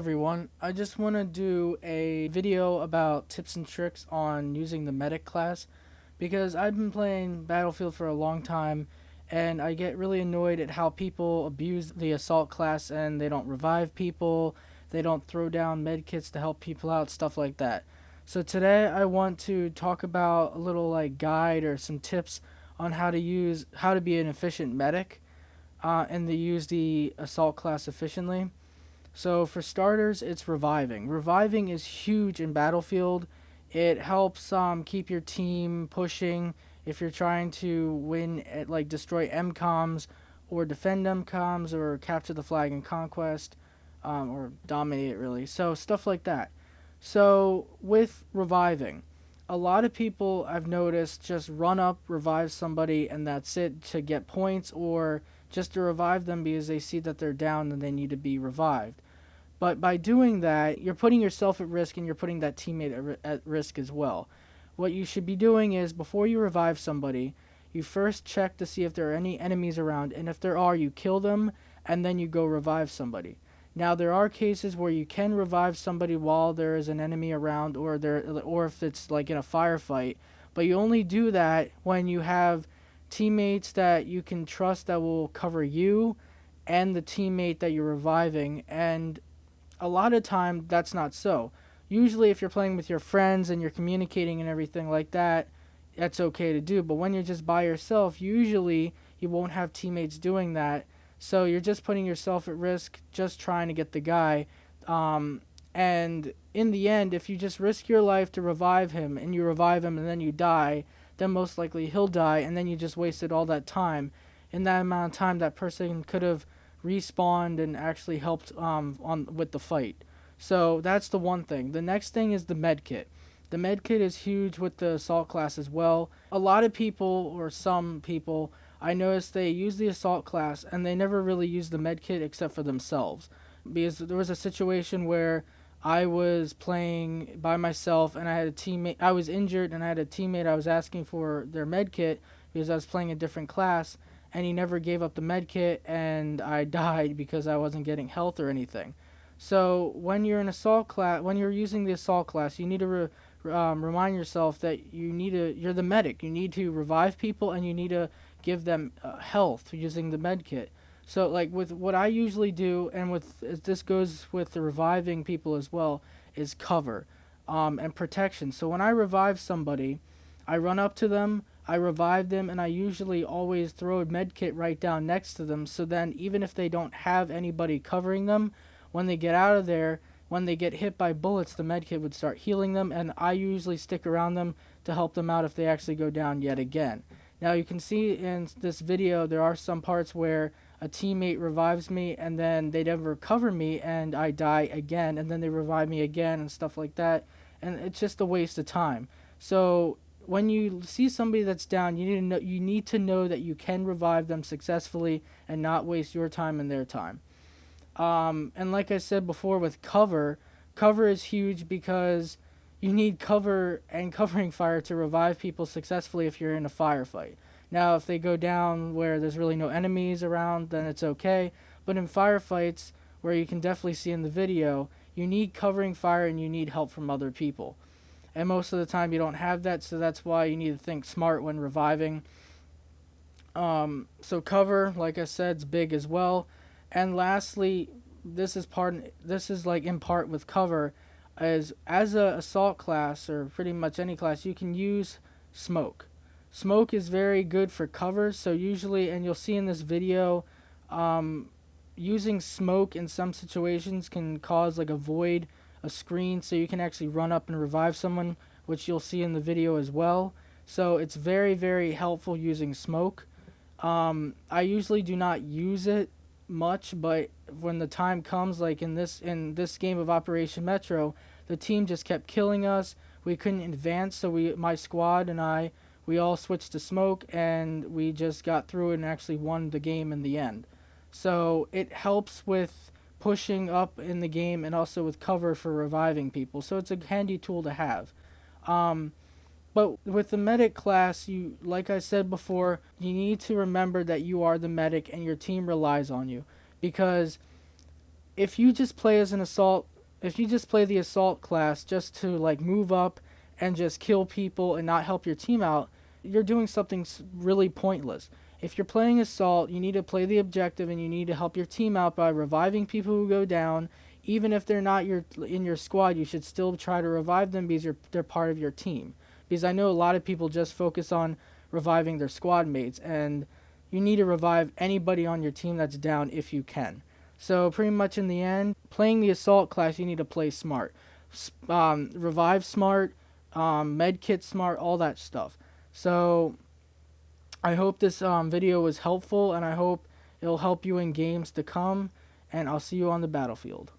everyone. I just want to do a video about tips and tricks on using the medic class because I've been playing Battlefield for a long time and I get really annoyed at how people abuse the assault class and they don't revive people, they don't throw down medkits to help people out, stuff like that. So today I want to talk about a little guide or some tips on how to be an efficient medic and to use the assault class efficiently. So for starters, it's reviving. Reviving is huge in Battlefield. It helps keep your team pushing if you're trying to win at destroy MCOMs or defend MCOMs or capture the flag in conquest or dominate it really. So stuff like that. So with reviving, a lot of people I've noticed just run up, revive somebody, and that's it to get points or just to revive them because they see that they're down and they need to be revived. But by doing that, you're putting yourself at risk and you're putting that teammate at risk as well. What you should be doing is before you revive somebody, you first check to see if there are any enemies around, and if there are, you kill them and then you go revive somebody. Now there are cases where you can revive somebody while there is an enemy around or if it's like in a firefight, but you only do that when you have teammates that you can trust that will cover you and the teammate that you're reviving, and a lot of time that's not so. Usually if you're playing with your friends and you're communicating and everything like that, that's okay to do. But when you're just by yourself, usually you won't have teammates doing that. So you're just putting yourself at risk just trying to get the guy. And in the end, if you just risk your life to revive him and you revive him and then you die, then most likely he'll die and then you just wasted all that time. In that amount of time, that person could have respawned and actually helped on with the fight. So that's the one thing. The next thing is the med kit. The med kit is huge with the assault class as well. A lot of people, or some people, I noticed they use the assault class and they never really use the med kit except for themselves. Because there was a situation where I was playing by myself and I had a teammate. I was injured and I had a teammate. I was asking for their med kit because I was playing a different class, and he never gave up the med kit, and I died because I wasn't getting health or anything. So when you're in assault class, when you're using the assault class, you need to remind yourself that you're the medic. You need to revive people and you need to give them health using the med kit. So like with what I usually do, and with this goes with the reviving people as well, is cover and protection. So when I revive somebody, I run up to them, I revive them, and I usually always throw a med kit right down next to them, so then even if they don't have anybody covering them, when they get out of there, when they get hit by bullets, the med kit would start healing them, and I usually stick around them to help them out if they actually go down yet again. Now you can see in this video there are some parts where a teammate revives me and then they never cover me and I die again, and then they revive me again and stuff like that, and it's just a waste of time. So when you see somebody that's down, you need to know that you can revive them successfully and not waste your time and their time. And like I said before, with cover is huge because you need cover and covering fire to revive people successfully if you're in a firefight. Now, if they go down where there's really no enemies around, then it's okay. But in firefights, where you can definitely see in the video, you need covering fire and you need help from other people. And most of the time you don't have that, so that's why you need to think smart when reviving. So cover, like I said, is big as well. And lastly, this is like in part with cover, as a assault class or pretty much any class, you can use smoke. Smoke is very good for cover, so usually, and you'll see in this video, using smoke in some situations can cause like a void, a screen, so you can actually run up and revive someone, which you'll see in the video as well. So it's very, very helpful using smoke. I usually do not use it much, but when the time comes, like in this game of Operation Metro, the team just kept killing us. We couldn't advance, so my squad and we all switched to smoke, and we just got through it and actually won the game in the end. So it helps with pushing up in the game and also with cover for reviving people. So it's a handy tool to have. But with the medic class, like I said before, you need to remember that you are the medic and your team relies on you, because if you just play as an assault, if you just play the assault class just to like move up and just kill people and not help your team out, you're doing something really pointless. If you're playing assault, you need to play the objective and you need to help your team out by reviving people who go down. Even if they're not in your squad, you should still try to revive them because they're part of your team. Because I know a lot of people just focus on reviving their squad mates, and you need to revive anybody on your team that's down if you can. So pretty much in the end, playing the assault class, you need to play smart, revive smart, med kit smart, all that stuff. So I hope this video was helpful, and I hope it'll help you in games to come, and I'll see you on the battlefield.